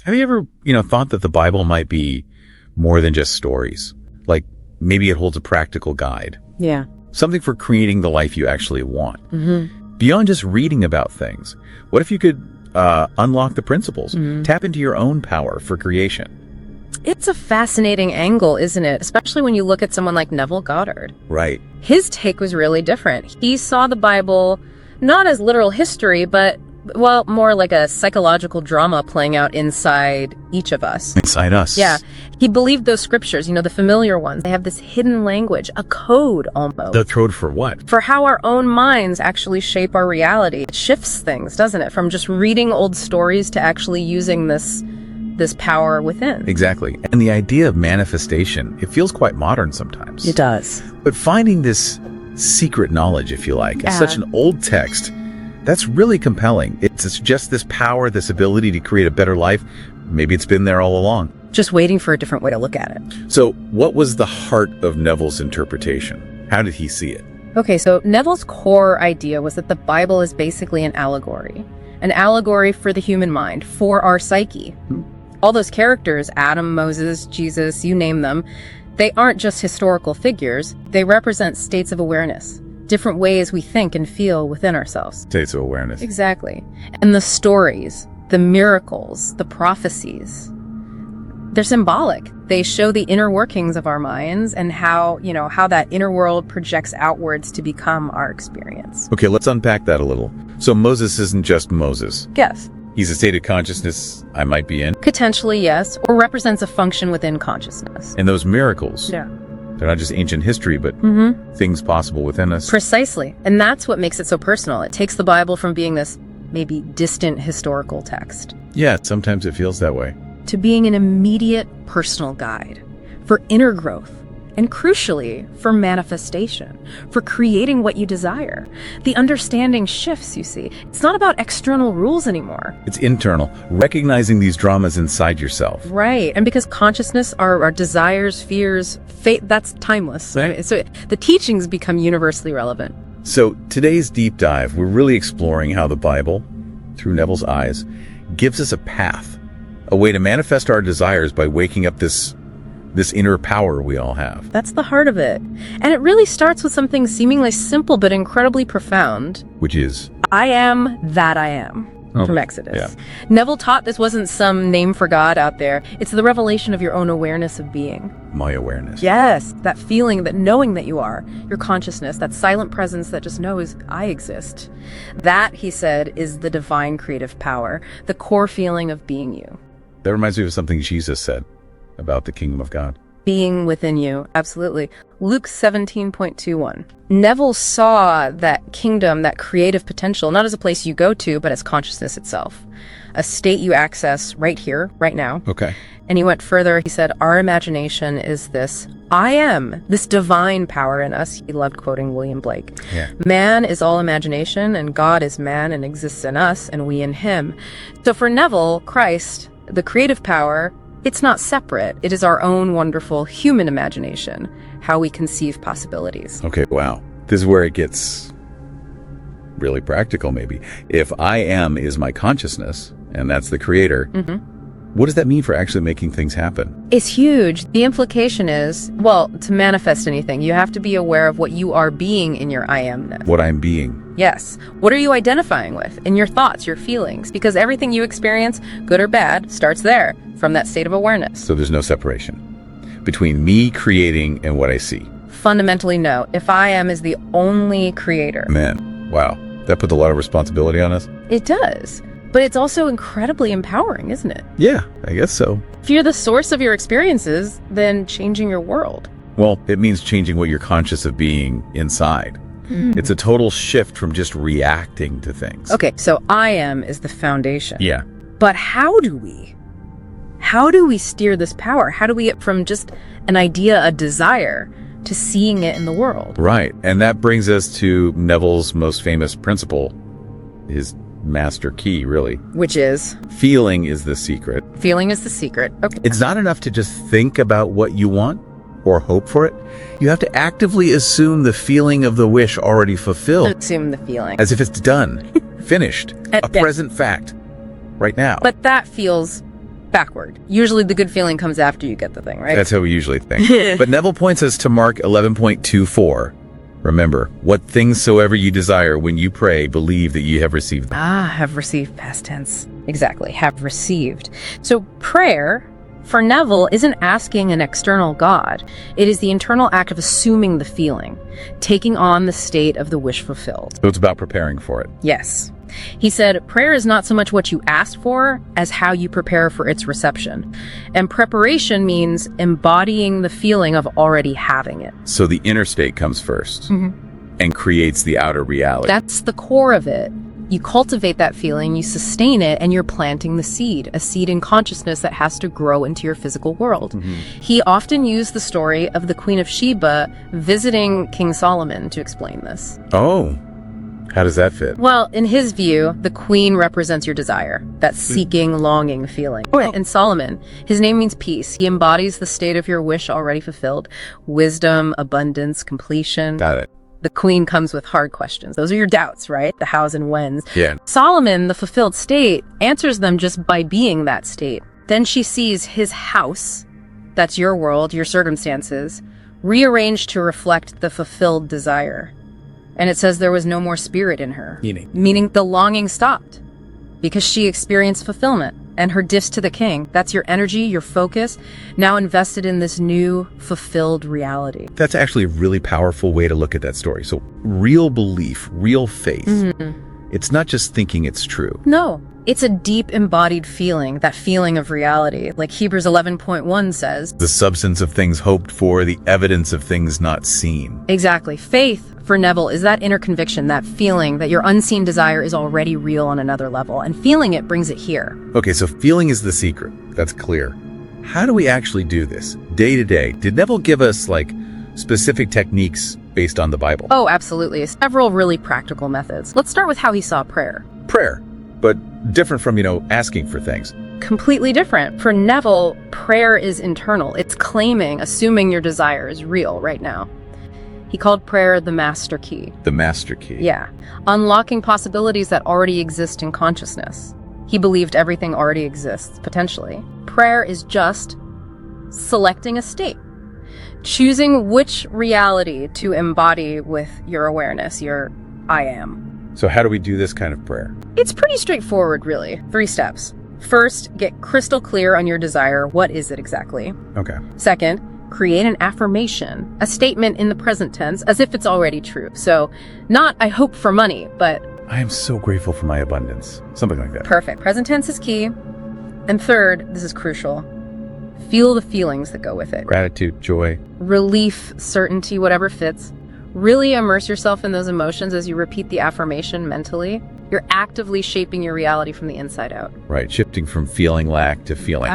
Have you ever, thought that the Bible might be more than just stories? Like maybe it holds a practical guide. Yeah. Something for creating the life you actually want. Mm-hmm. Beyond just reading about things, what if you could unlock the principles, tap into your own power for creation? It's a fascinating angle, isn't it? Especially when you look at someone like Neville Goddard. Right. His take was really different. He saw the Bible not as literal history, but, well, more like a psychological drama playing out inside each of us. Inside us. Yeah. He believed those scriptures, the familiar ones. They have this hidden language, a code almost. The code for what? For how our own minds actually shape our reality. It shifts things, doesn't it? From just reading old stories to actually using this power within. Exactly. And the idea of manifestation, it feels quite modern sometimes. It does. But finding this secret knowledge, if you like, in such an old text, that's really compelling. It's just this power, this ability to create a better life. Maybe it's been there all along. Just waiting for a different way to look at it. So what was the heart of Neville's interpretation? How did he see it? Okay, so Neville's core idea was that the Bible is basically an allegory for the human mind, for our psyche. All those characters, Adam, Moses, Jesus, you name them, they aren't just historical figures. They represent states of awareness, different ways we think and feel within ourselves. States of awareness. Exactly. And the stories, the miracles, the prophecies, they're symbolic. They show the inner workings of our minds and how that inner world projects outwards to become our experience. Okay, let's unpack that a little. So Moses isn't just Moses. Yes. He's a state of consciousness I might be in. Potentially, yes, or represents a function within consciousness. And those miracles, Yeah. they're not just ancient history, but things possible within us. Precisely. And that's what makes it so personal. It takes the Bible from being this maybe distant historical text Yeah, sometimes it feels that way. to being an immediate personal guide for inner growth and, crucially, for manifestation, for creating what you desire. The understanding shifts, you see. It's not about external rules anymore. It's internal, recognizing these dramas inside yourself. Right. And because consciousness, our desires, fears, fate, that's timeless. Right. So the teachings become universally relevant. So today's deep dive, we're really exploring how the Bible, through Neville's eyes, gives us a path, a way to manifest our desires by waking up this inner power we all have. That's the heart of it. And it really starts with something seemingly simple but incredibly profound. Which is? I am that I am. From Exodus. Yeah. Neville taught this wasn't some name for God out there. It's the revelation of your own awareness of being. My awareness. Yes, that feeling, that knowing that you are, your consciousness, that silent presence that just knows I exist. That, he said, is the divine creative power, the core feeling of being you. That reminds me of something Jesus said about the kingdom of God. Being within you, absolutely. Luke 17.21. Neville saw that kingdom, that creative potential, not as a place you go to, but as consciousness itself. A state you access right here, right now. Okay. And he went further. He said, our imagination is this I am, this divine power in us. He loved quoting William Blake. Yeah. Man is all imagination, and God is man and exists in us, and we in him. So for Neville, Christ, the creative power, it's not separate. It is our own wonderful human imagination, how we conceive possibilities. Okay, wow. This is where it gets really practical, maybe. If I am is my consciousness, and that's the creator, what does that mean for actually making things happen? It's huge. The implication is, well, to manifest anything, you have to be aware of what you are being in your I amness. What I'm being. Yes. What are you identifying with in your thoughts, your feelings? Because everything you experience, good or bad, starts there, from that state of awareness. So there's no separation between me creating and what I see. Fundamentally, no. If I am is the only creator. Man, wow. That puts a lot of responsibility on us. It does. But it's also incredibly empowering, isn't it? Yeah, I guess so. If you're the source of your experiences, then changing your world. Well, it means changing what you're conscious of being inside. It's a total shift from just reacting to things. Okay, so I am is the foundation. Yeah. But how do we steer this power? How do we get from just an idea, a desire, to seeing it in the world? Right. And that brings us to Neville's most famous principle, his master key, really. Which is? Feeling is the secret. Feeling is the secret. Okay. It's not enough to just think about what you want or hope for it. You have to actively assume the feeling of the wish already fulfilled. Assume the feeling. As if it's done, finished, a present fact, right now. But that feels backward. Usually the good feeling comes after you get the thing, right? That's how we usually think. But Neville points us to Mark 11.24. Remember, what things soever you desire when you pray, believe that you have received them. Have received, past tense. Exactly, have received. So prayer, for Neville, isn't asking an external God. It is the internal act of assuming the feeling, taking on the state of the wish fulfilled. So it's about preparing for it. Yes. He said, prayer is not so much what you asked for as how you prepare for its reception. And preparation means embodying the feeling of already having it. So the inner state comes first and creates the outer reality. That's the core of it. You cultivate that feeling, you sustain it, and you're planting the seed, a seed in consciousness that has to grow into your physical world. He often used the story of the Queen of Sheba visiting King Solomon to explain this. Oh, how does that fit? Well, in his view, the queen represents your desire, that seeking, longing feeling. And Solomon, his name means peace. He embodies the state of your wish already fulfilled. Wisdom, abundance, completion. Got it. The queen comes with hard questions. Those are your doubts, right? The hows and whens. Yeah. Solomon, the fulfilled state, answers them just by being that state. Then she sees his house, that's your world, your circumstances, rearranged to reflect the fulfilled desire. And it says there was no more spirit in her. Meaning the longing stopped because she experienced fulfillment. And her gifts to the king, that's your energy, your focus, now invested in this new fulfilled reality. That's actually a really powerful way to look at that story. So real belief, real faith. It's not just thinking it's true. No, it's a deep embodied feeling, that feeling of reality. Like Hebrews 11.1 says, The substance of things hoped for, the evidence of things not seen. Exactly. Faith, for Neville, is that inner conviction, that feeling that your unseen desire is already real on another level, and feeling it brings it here. Okay, so feeling is the secret. That's clear. How do we actually do this day to day? Did Neville give us specific techniques based on the Bible? Oh, absolutely. Several really practical methods. Let's start with how he saw prayer. Prayer, but different from, asking for things. Completely different. For Neville, prayer is internal. It's claiming, assuming your desire is real right now. He called prayer the master key. The master key. Yeah. Unlocking possibilities that already exist in consciousness. He believed everything already exists, potentially. Prayer is just selecting a state. Choosing which reality to embody with your awareness, your I am. So how do we do this kind of prayer? It's pretty straightforward, really. 3 steps. First, get crystal clear on your desire. What is it exactly? Okay. Second, create an affirmation, a statement in the present tense, as if it's already true. So, not I hope for money, but I am so grateful for my abundance. Something like that. Perfect. Present tense is key. And third, this is crucial. Feel the feelings that go with it. Gratitude, joy. Relief, certainty, whatever fits. Really immerse yourself in those emotions as you repeat the affirmation mentally. You're actively shaping your reality from the inside out. Right. Shifting from feeling lack to feeling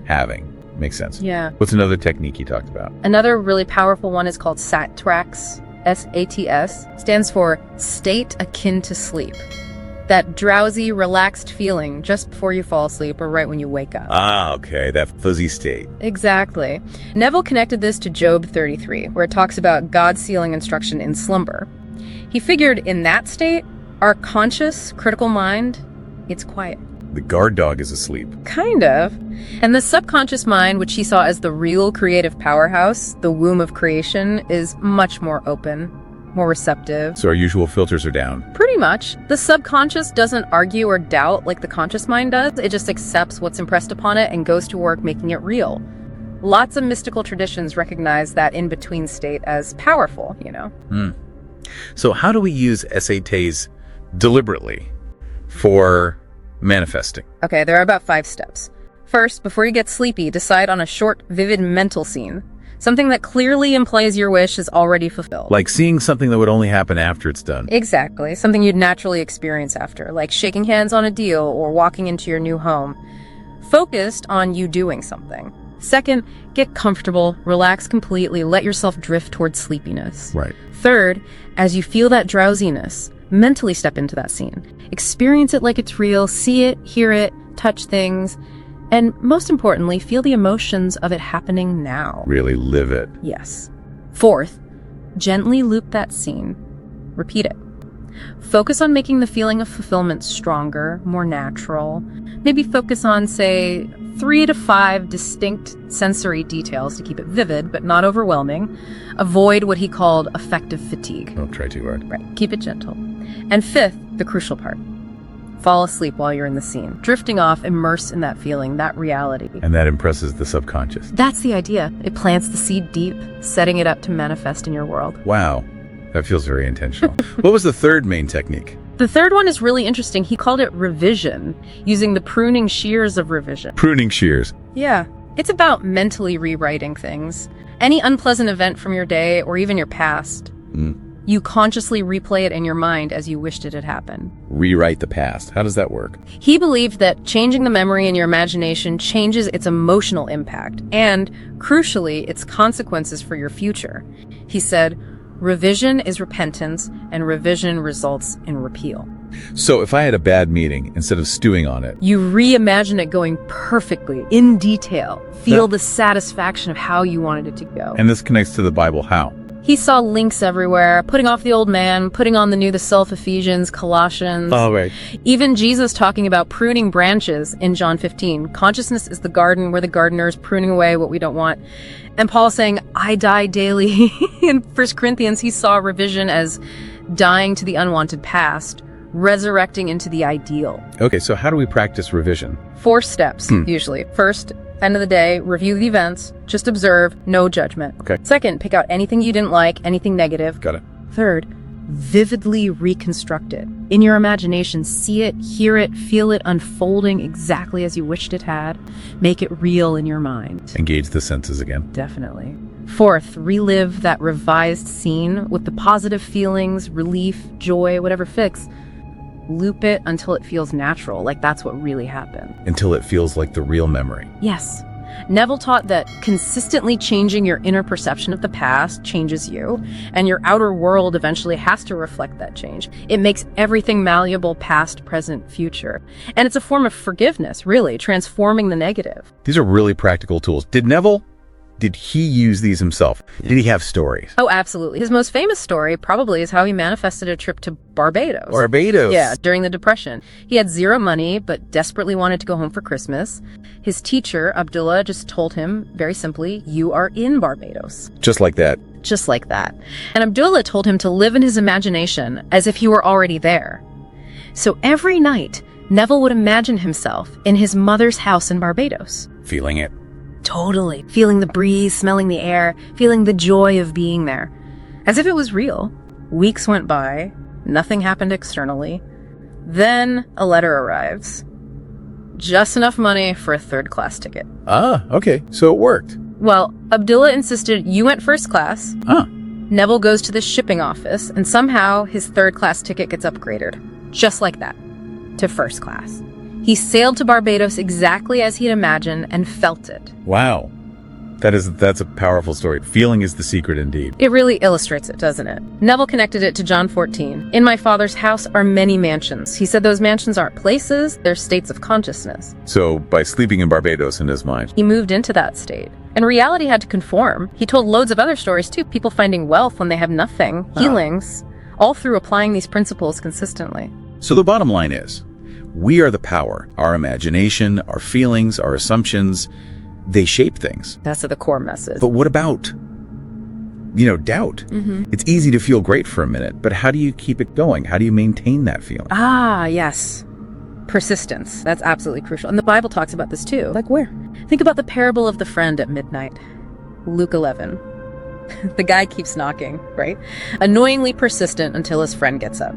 having. Makes sense. Yeah. What's another technique you talked about? Another really powerful one is called SATS. S-A-T-S. Stands for state akin to sleep. That drowsy, relaxed feeling just before you fall asleep or right when you wake up. Ah, okay. That fuzzy state. Exactly. Neville connected this to Job 33, where it talks about God sealing instruction in slumber. He figured in that state, our conscious, critical mind, it's quiet. The guard dog is asleep. Kind of. And the subconscious mind, which he saw as the real creative powerhouse, the womb of creation, is much more open, more receptive. So our usual filters are down. Pretty much. The subconscious doesn't argue or doubt like the conscious mind does. It just accepts what's impressed upon it and goes to work making it real. Lots of mystical traditions recognize that in-between state as powerful, So how do we use SATs deliberately for manifesting? Okay, there are about 5 steps. First, before you get sleepy, decide on a short, vivid mental scene. Something that clearly implies your wish is already fulfilled. Like seeing something that would only happen after it's done. Exactly. Something you'd naturally experience after, like shaking hands on a deal or walking into your new home. Focused on you doing something. Second, get comfortable, relax completely, let yourself drift towards sleepiness. Right. Third, as you feel that drowsiness, mentally step into that scene. Experience it like it's real, see it, hear it, touch things, and most importantly, feel the emotions of it happening now. Really live it. Yes. Fourth, gently loop that scene. Repeat it. Focus on making the feeling of fulfillment stronger, more natural. Maybe focus on, say, 3 to 5 distinct sensory details to keep it vivid, but not overwhelming. Avoid what he called affective fatigue. Don't try too hard. Right. Keep it gentle. And fifth, the crucial part. Fall asleep while you're in the scene. Drifting off, immersed in that feeling, that reality. And that impresses the subconscious. That's the idea. It plants the seed deep, setting it up to manifest in your world. Wow. That feels very intentional. What was the third main technique? The third one is really interesting. He called it revision, using the pruning shears of revision. Pruning shears. Yeah. It's about mentally rewriting things. Any unpleasant event from your day or even your past, you consciously replay it in your mind as you wished it had happened. Rewrite the past. How does that work? He believed that changing the memory in your imagination changes its emotional impact and, crucially, its consequences for your future. He said, revision is repentance, and revision results in repeal. So if I had a bad meeting, instead of stewing on it, you reimagine it going perfectly, in detail. Feel the satisfaction of how you wanted it to go. And this connects to the Bible, how? He saw links everywhere, putting off the old man, putting on the new, the self, Ephesians, Colossians. Oh, right. Even Jesus talking about pruning branches in John 15. Consciousness is the garden where the gardener is pruning away what we don't want. And Paul saying, I die daily. In 1 Corinthians, he saw revision as dying to the unwanted past, resurrecting into the ideal. Okay, so how do we practice revision? 4 steps, usually. First, end of the day, review the events, just observe, no judgment. Okay. Second, pick out anything you didn't like, anything negative. Got it. Third, vividly reconstruct it. In your imagination, see it, hear it, feel it unfolding exactly as you wished it had. Make it real in your mind. Engage the senses again. Definitely. Fourth, relive that revised scene with the positive feelings, relief, joy, whatever fits. Loop it until it feels natural, like that's what really happened. Until it feels like the real memory. Yes. Neville taught that consistently changing your inner perception of the past changes you, and your outer world eventually has to reflect that change. It makes everything malleable, past, present, future. And it's a form of forgiveness, really, transforming the negative. These are really practical tools. Did he use these himself? Did he have stories? Oh, absolutely. His most famous story probably is how he manifested a trip to Barbados. Barbados? Yeah, during the Depression. He had 0 money, but desperately wanted to go home for Christmas. His teacher, Abdullah, just told him, very simply, you are in Barbados. Just like that. Just like that. And Abdullah told him to live in his imagination as if he were already there. So every night, Neville would imagine himself in his mother's house in Barbados. Feeling it. Totally. Feeling the breeze, smelling the air, feeling the joy of being there. As if it was real. Weeks went by. Nothing happened externally. Then a letter arrives. Just enough money for a 3rd-class ticket. Ah, okay. So it worked. Well, Abdullah insisted you went 1st class. Huh. Neville goes to the shipping office, and somehow his 3rd-class ticket gets upgraded. Just like that. To 1st class. He sailed to Barbados exactly as he'd imagined and felt it. Wow. That's a powerful story. Feeling is the secret indeed. It really illustrates it, doesn't it? Neville connected it to John 14. In my Father's house are many mansions. He said those mansions aren't places, they're states of consciousness. So by sleeping in Barbados in his mind. He moved into that state. And reality had to conform. He told loads of other stories too. People finding wealth when they have nothing. Healings. All through applying these principles consistently. So the bottom line is, we are the power. Our imagination, our feelings, our assumptions, they shape things. That's the core message. But what about, doubt? It's easy to feel great for a minute, but how do you keep it going? How do you maintain that feeling? Ah, yes. Persistence. That's absolutely crucial. And the Bible talks about this too. Like where? Think about the parable of the friend at midnight. Luke 11. The guy keeps knocking, right? Annoyingly persistent until his friend gets up.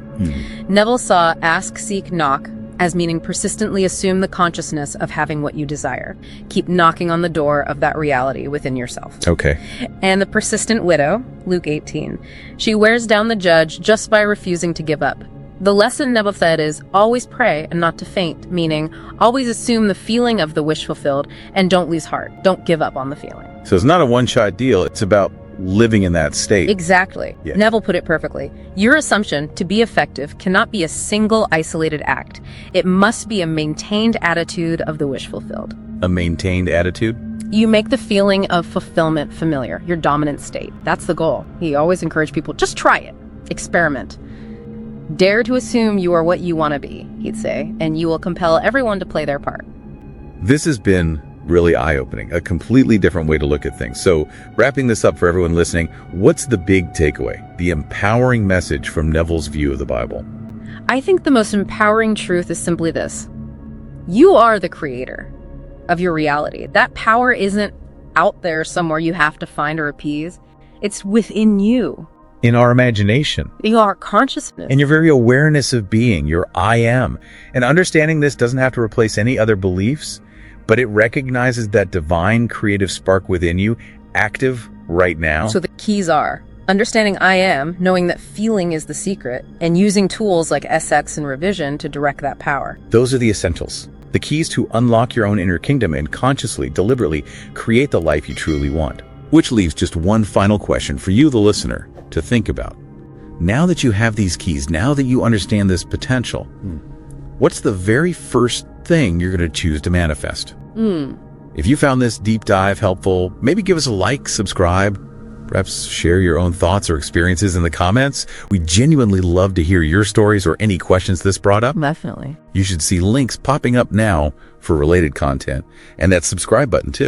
Neville saw ask, seek, knock as meaning persistently assume the consciousness of having what you desire. Keep knocking on the door of that reality within yourself. Okay. And the persistent widow, Luke 18. She wears down the judge just by refusing to give up. The lesson Neville said is always pray and not to faint, meaning always assume the feeling of the wish fulfilled and don't lose heart. Don't give up on the feeling. So it's not a one-shot deal. It's about living in that state. Exactly. Yeah. Neville put it perfectly. Your assumption to be effective cannot be a single isolated act. It must be a maintained attitude of the wish fulfilled. A maintained attitude? You make the feeling of fulfillment familiar, your dominant state. That's the goal. He always encouraged people, just try it. Experiment. Dare to assume you are what you want to be, he'd say, and you will compel everyone to play their part. This has been really eye-opening, a completely different way to look at things. So, wrapping this up for everyone listening, what's the big takeaway, the empowering message from Neville's view of the Bible? I think the most empowering truth is simply this. You are the creator of your reality. That power isn't out there somewhere you have to find or appease. It's within you. In our imagination. Your consciousness. In your very awareness of being, your I am. And understanding this doesn't have to replace any other beliefs, but it recognizes that divine creative spark within you, active right now. So the keys are understanding I am, knowing that feeling is the secret, and using tools like SX and revision to direct that power. Those are the essentials. The keys to unlock your own inner kingdom and consciously, deliberately create the life you truly want. Which leaves just one final question for you, the listener, to think about. Now that you have these keys, now that you understand this potential, what's the very first thing you're going to choose to manifest? If you found this deep dive helpful, maybe give us a like, subscribe, perhaps share your own thoughts or experiences in the comments. We genuinely love to hear your stories or any questions this brought up. Definitely. You should see links popping up now for related content and that subscribe button too.